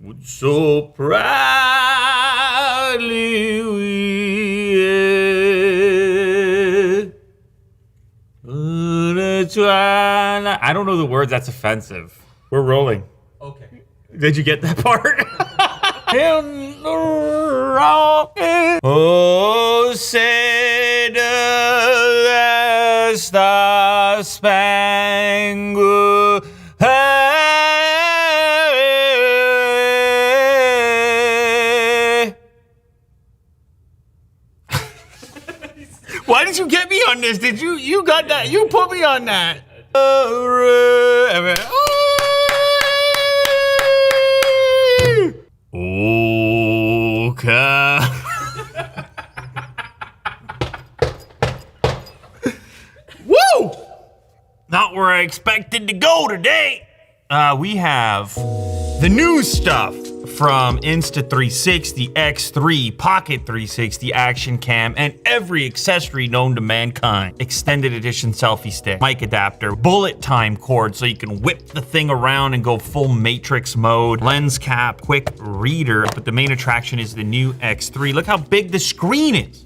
would so proudly we I don't know the words. That's offensive. We're rolling. Okay. Did you get that part? Oh, say the Star Spangled Why did you get me on this? Did you got that? You put me on that. Okay. Woo! Not where I expected to go today. We have the new stuff from Insta360, X3, Pocket 360, Action Cam, and every accessory known to mankind. Extended edition selfie stick, mic adapter, bullet time cord so you can whip the thing around and go full matrix mode, lens cap, quick reader. But the main attraction is the new X3. Look how big the screen is.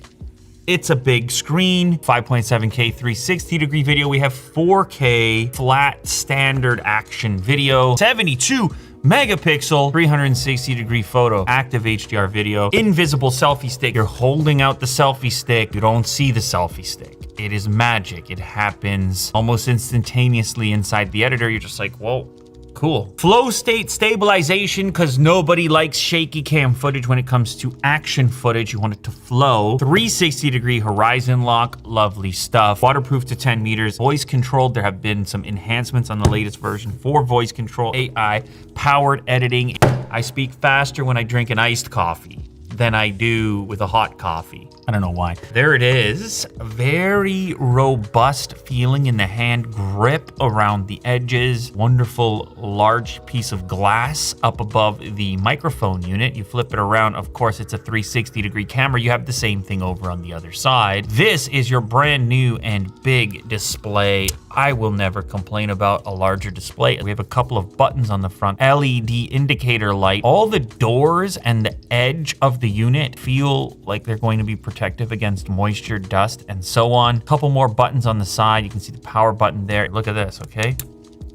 It's a big screen, 5.7K 360-degree video. We have 4K flat standard action video, 72 megapixel 360-degree photo, active HDR video, invisible selfie stick. You're holding out the selfie stick. You don't see the selfie stick. It is magic. It happens almost instantaneously inside the editor. You're just like, whoa. Cool. Flow state stabilization, because nobody likes shaky cam footage when it comes to action footage. You want it to flow. 360-degree horizon lock, lovely stuff. Waterproof to 10 meters. Voice controlled. There have been some enhancements on the latest version for voice control. AI powered editing. I speak faster when I drink an iced coffee than I do with a hot coffee. I don't know why. There it is. Very robust feeling in the hand grip around the edges. Wonderful large piece of glass up above the microphone unit. You flip it around. Of course, it's a 360-degree camera. You have the same thing over on the other side. This is your brand new and big display. I will never complain about a larger display. We have a couple of buttons on the front. LED indicator light. All the doors and the edge of the unit feel like they're going to be protective against moisture, dust, and so on. Couple more buttons on the side. You can see the power button there. Look at this, okay?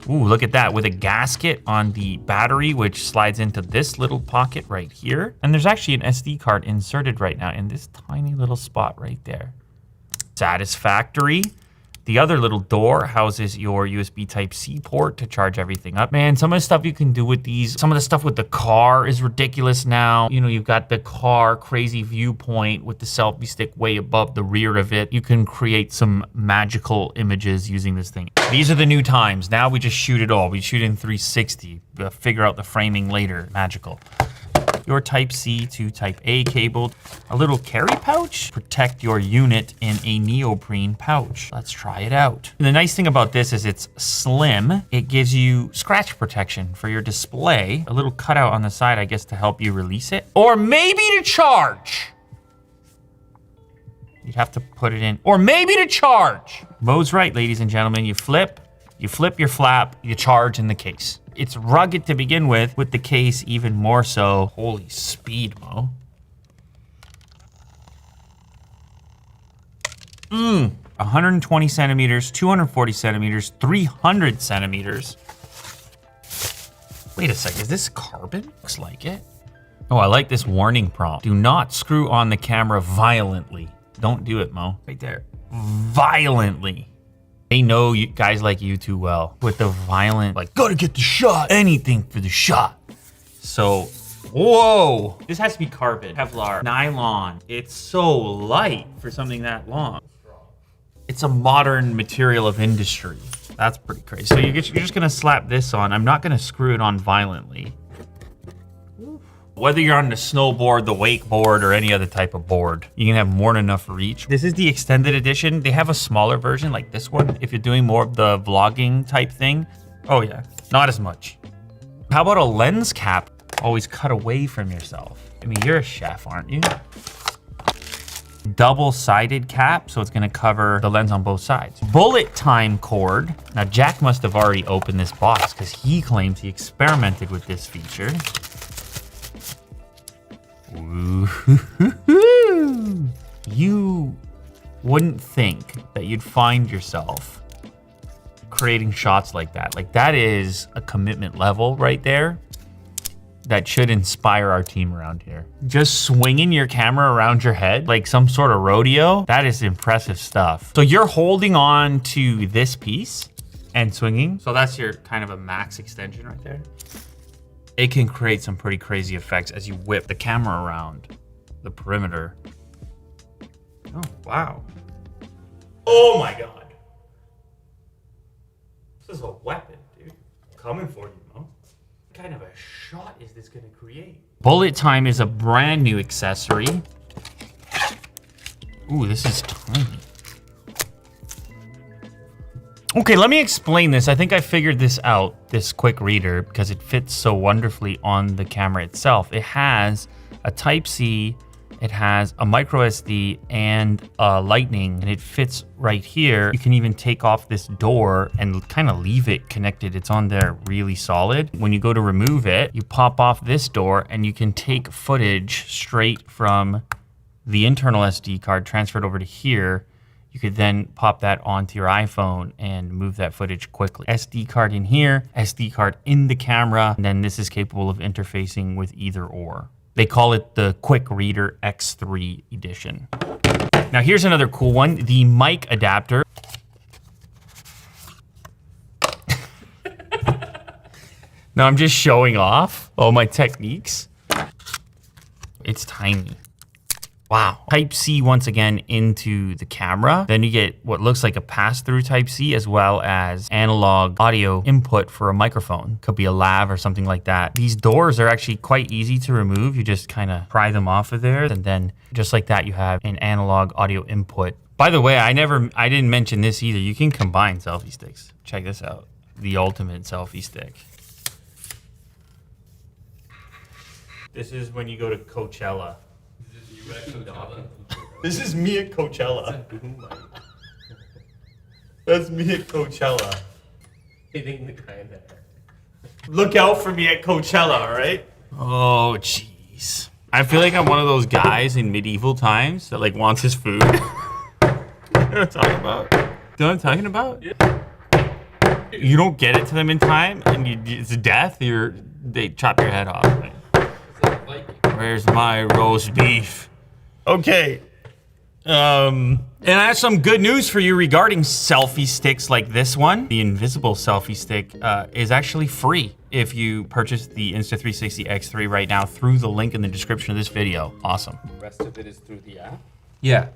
Ooh, look at that, with a gasket on the battery, which slides into this little pocket right here. And there's actually an SD card inserted right now in this tiny little spot right there. Satisfactory. The other little door houses your USB Type-C port to charge everything up. Man, some of the stuff you can do with these, some of the stuff with the car is ridiculous now. You know, you've got the car crazy viewpoint with the selfie stick way above the rear of it. You can create some magical images using this thing. These are the new times. Now we just shoot it all. We shoot in 360, figure out the framing later. Magical. Your Type-C to Type-A cable, a little carry pouch, protect your unit in a neoprene pouch. Let's try it out. And the nice thing about this is it's slim. It gives you scratch protection for your display, a little cutout on the side, I guess, to help you release it, or maybe to charge. You'd have to put it in, or maybe to charge. Mo's right, ladies and gentlemen. You flip your flap, you charge in the case. It's rugged to begin with the case even more so. Holy speed, Mo. 120 centimeters, 240 centimeters, 300 centimeters. Wait a second, is this carbon? Looks like it. Oh, I like this warning prompt. Do not screw on the camera violently. Don't do it, Mo. Right there. Violently. They know you guys like you too well with the violent, like, gotta get the shot, anything for the shot. So, whoa. This has to be carbon, Kevlar, nylon. It's so light for something that long. It's a modern material of industry. That's pretty crazy. So you're just gonna slap this on. I'm not gonna screw it on violently. Whether you're on the snowboard, the wakeboard, or any other type of board, you can have more than enough reach. This is the extended edition. They have a smaller version like this one if you're doing more of the vlogging type thing. Oh yeah, not as much. How about a lens cap? Always cut away from yourself. I mean, you're a chef, aren't you? Double-sided cap, so it's gonna cover the lens on both sides. Bullet time cord. Now, Jack must have already opened this box because he claims he experimented with this feature. You wouldn't think that you'd find yourself creating shots like that. Like, that is a commitment level right there that should inspire our team around here. Just swinging your camera around your head like some sort of rodeo, that is impressive stuff. So you're holding on to this piece and swinging. So that's your kind of a max extension right there. It can create some pretty crazy effects as you whip the camera around the perimeter. Oh, wow. Oh my God. This is a weapon, dude. Coming for you, Mo. What kind of a shot is this gonna create? Bullet time is a brand new accessory. Ooh, this is tiny. Okay, let me explain this. I think I figured this out, this quick reader, because it fits so wonderfully on the camera itself. It has a Type-C, it has a micro SD and a Lightning, and it fits right here. You can even take off this door and kind of leave it connected. It's on there really solid. When you go to remove it, you pop off this door and you can take footage straight from the internal SD card, transfer it over to here. You could then pop that onto your iPhone and move that footage quickly. SD card in here, SD card in the camera, and then this is capable of interfacing with either or. They call it the Quick Reader X3 edition. Now here's another cool one, the mic adapter. Now I'm just showing off all my techniques. It's tiny. Wow. Type-C once again into the camera. Then you get what looks like a pass-through Type-C as well as analog audio input for a microphone. Could be a lav or something like that. These doors are actually quite easy to remove. You just kind of pry them off of there. And then just like that, you have an analog audio input. By the way, I didn't mention this either. You can combine selfie sticks. Check this out. The ultimate selfie stick. This is when you go to Coachella. This is me at Coachella. That's me at Coachella. Hitting the guy in there. Look out for me at Coachella, all right? Oh, jeez. I feel like I'm one of those guys in medieval times that like wants his food. You know what I'm talking about? You know what I'm talking about? Yeah. You don't get it to them in time, and it's death. They chop your head off. Right? Where's my roast beef? Okay. And I have some good news for you regarding selfie sticks like this one. The invisible selfie stick is actually free if you purchase the Insta360 X3 right now through the link in the description of this video. Awesome. The rest of it is through the app? Yeah.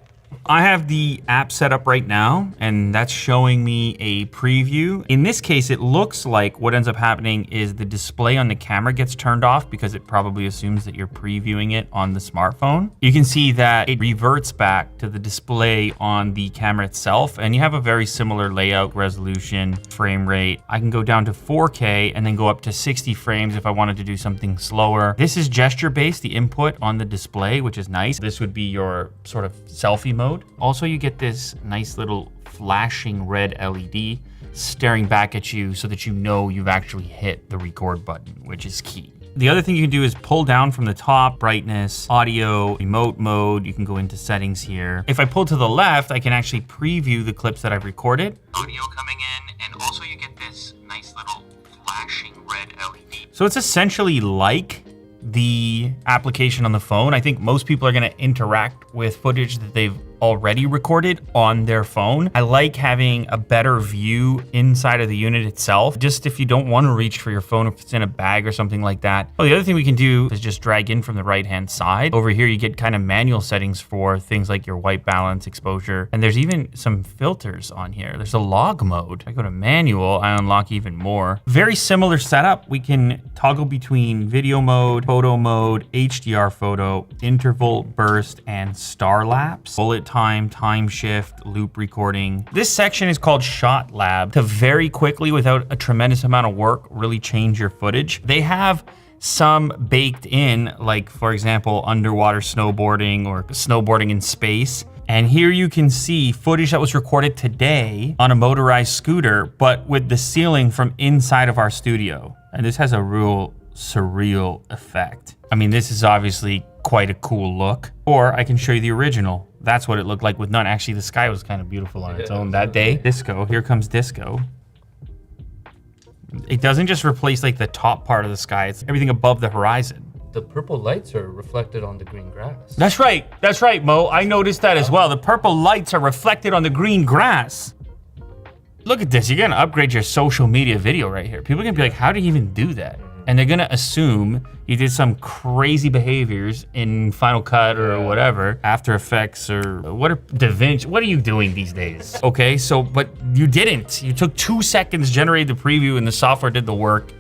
I have the app set up right now, and that's showing me a preview. In this case, it looks like what ends up happening is the display on the camera gets turned off because it probably assumes that you're previewing it on the smartphone. You can see that it reverts back to the display on the camera itself, and you have a very similar layout, resolution, frame rate. I can go down to 4K and then go up to 60 frames if I wanted to do something slower. This is gesture-based, the input on the display, which is nice. This would be your sort of selfie mode. Also, you get this nice little flashing red LED staring back at you so that you know you've actually hit the record button, which is key. The other thing you can do is pull down from the top, brightness, audio, remote mode. You can go into settings here. If I pull to the left, I can actually preview the clips that I've recorded. Audio coming in, and also you get this nice little flashing red LED. So it's essentially like the application on the phone. I think most people are gonna interact with footage that they've already recorded on their phone. I like having a better view inside of the unit itself, just if you don't want to reach for your phone if it's in a bag or something like that. Well, the other thing we can do is just drag in from the right-hand side. Over here, you get kind of manual settings for things like your white balance, exposure, and there's even some filters on here. There's a log mode. If I go to manual, I unlock even more. Very similar setup. We can toggle between video mode, photo mode, HDR photo, interval, burst, and star lapse. Bullet time shift, loop recording. This section is called Shot Lab to very quickly, without a tremendous amount of work, really change your footage. They have some baked in, like for example, underwater snowboarding or snowboarding in space. And here you can see footage that was recorded today on a motorized scooter, but with the ceiling from inside of our studio. And this has a real surreal effect. I mean, this is obviously quite a cool look. Or I can show you the original. That's what it looked like with none. Actually, the sky was kind of beautiful on its own that day. Disco, here comes disco. It doesn't just replace like the top part of the sky, it's everything above the horizon. The purple lights are reflected on the green grass. That's right, Mo. I noticed that as well. The purple lights are reflected on the green grass. Look at this, you're gonna upgrade your social media video right here. People are gonna be like, how do you even do that? And they're gonna assume you did some crazy behaviors in Final Cut or whatever, After Effects or what are DaVinci, what are you doing these days? Okay, so, but you didn't. You took 2 seconds, generated the preview and the software did the work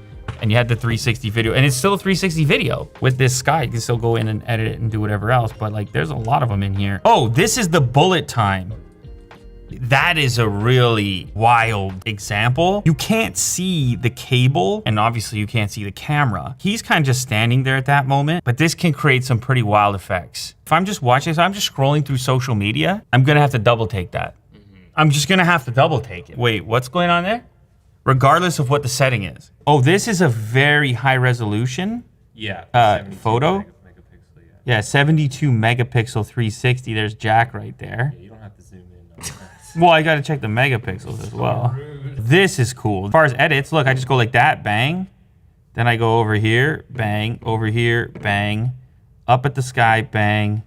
and you had the 360 video and it's still a 360 video. With this sky, you can still go in and edit it and do whatever else, but like there's a lot of them in here. Oh, this is the bullet time. That is a really wild example. You can't see the cable, and obviously you can't see the camera. He's kind of just standing there at that moment, but this can create some pretty wild effects. If I'm just watching this, I'm just scrolling through social media, I'm gonna have to double take that. I'm just gonna have to double take it. Wait, what's going on there? Regardless of what the setting is. Oh, this is a very high resolution photo. Yeah, 72 megapixel 360. There's Jack right there. You don't have to zoom in on that. Well, I gotta check the megapixels as well. This is cool. As far as edits, look, I just go like that, bang. Then I go over here, bang, over here, bang. Up at the sky, bang.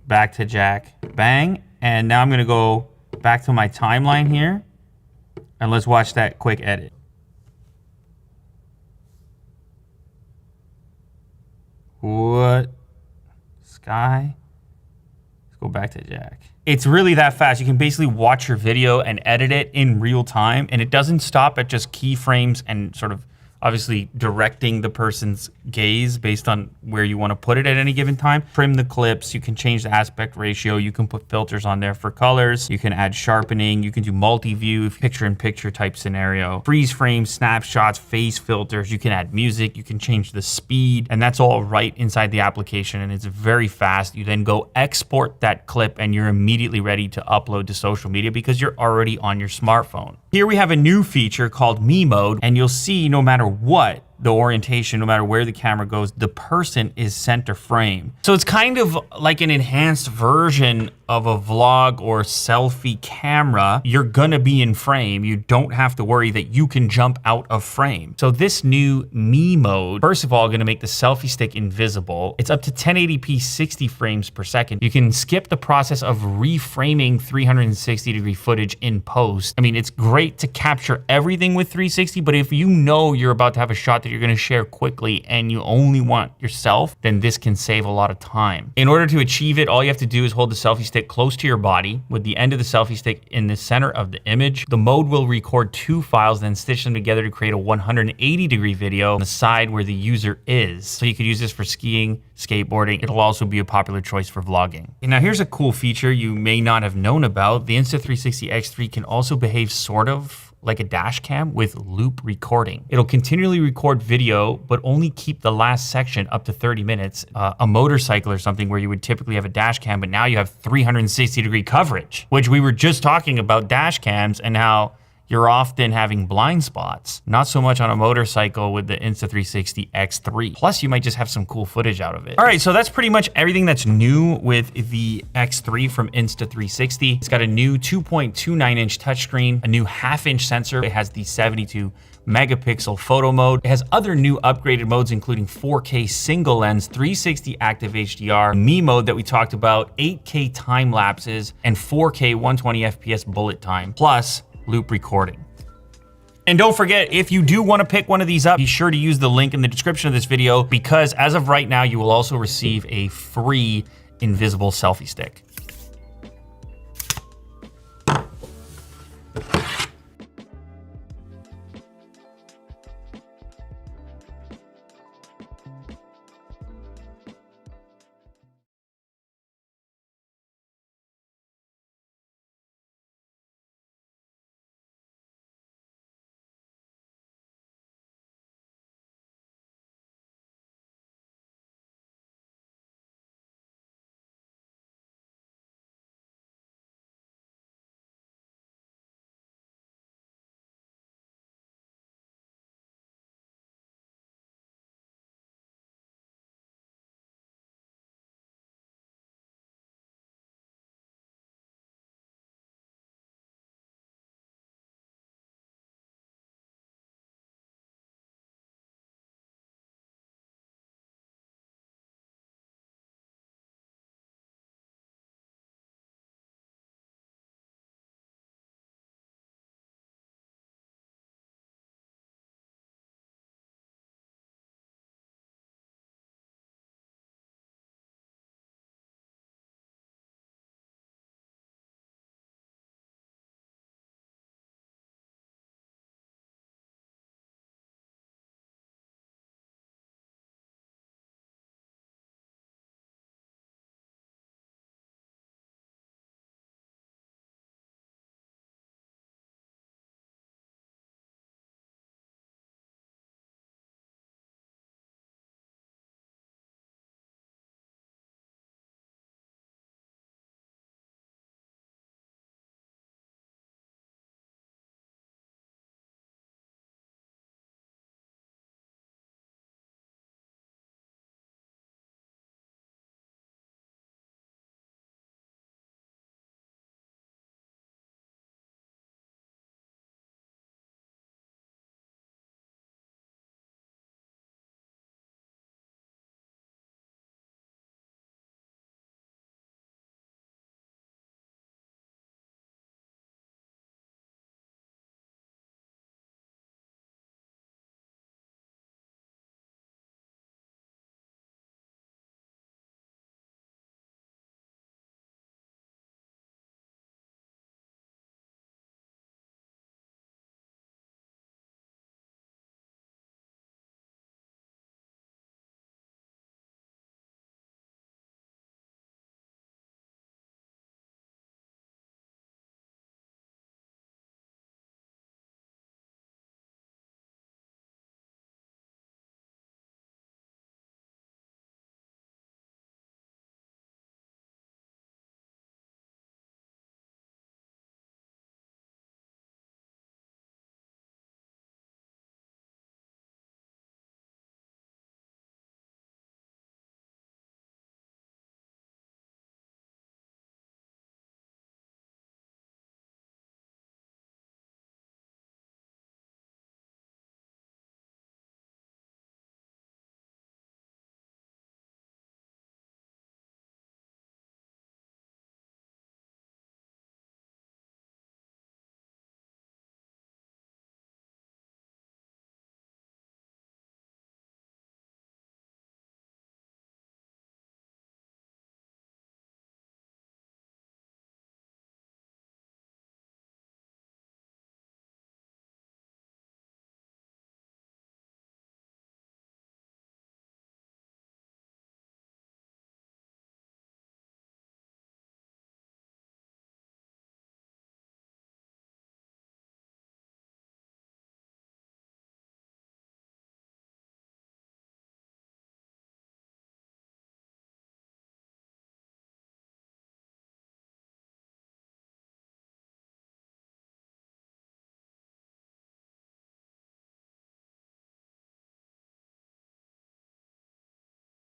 Back to Jack, bang. And now I'm gonna go back to my timeline here. And let's watch that quick edit. What? Sky? Let's go back to Jack. It's really that fast. You can basically watch your video and edit it in real time, and it doesn't stop at just keyframes and sort of obviously directing the person's gaze based on where you want to put it at any given time. Trim the clips, you can change the aspect ratio, you can put filters on there for colors, you can add sharpening, you can do multi-view, picture-in-picture type scenario, freeze frames, snapshots, phase filters, you can add music, you can change the speed, and that's all right inside the application, and it's very fast. You then go export that clip and you're immediately ready to upload to social media because you're already on your smartphone. Here we have a new feature called Me Mode, and you'll see no matter what the orientation, no matter where the camera goes, the person is center frame. So it's kind of like an enhanced version of a vlog or selfie camera. You're gonna be in frame. You don't have to worry that you can jump out of frame. So this new Me Mode, first of all, gonna make the selfie stick invisible. It's up to 1080p 60 frames per second. You can skip the process of reframing 360-degree footage in post. I mean, it's great to capture everything with 360, but if you know you're about to have a shot that you're gonna share quickly and you only want yourself, then this can save a lot of time. In order to achieve it, all you have to do is hold the selfie stick close to your body with the end of the selfie stick in the center of the image. The mode will record 2 files, then stitch them together to create a 180-degree video on the side where the user is. So you could use this for skiing, skateboarding. It'll also be a popular choice for vlogging. And now here's a cool feature you may not have known about. The Insta360 X3 can also behave sort of like a dash cam with loop recording. It'll continually record video, but only keep the last section up to 30 minutes. A motorcycle or something where you would typically have a dash cam, but now you have 360-degree coverage, which we were just talking about dash cams and how you're often having blind spots. Not so much on a motorcycle with the Insta360 X3. Plus, you might just have some cool footage out of it. All right, so that's pretty much everything that's new with the X3 from Insta360. It's got a new 2.29-inch touchscreen, a new half-inch sensor. It has the 72 megapixel photo mode. It has other new upgraded modes, including 4K single lens, 360 active HDR, Me mode that we talked about, 8K time lapses, and 4K 120 FPS bullet time, plus loop recording. And don't forget, if you do want to pick one of these up, be sure to use the link in the description of this video because as of right now, you will also receive a free invisible selfie stick.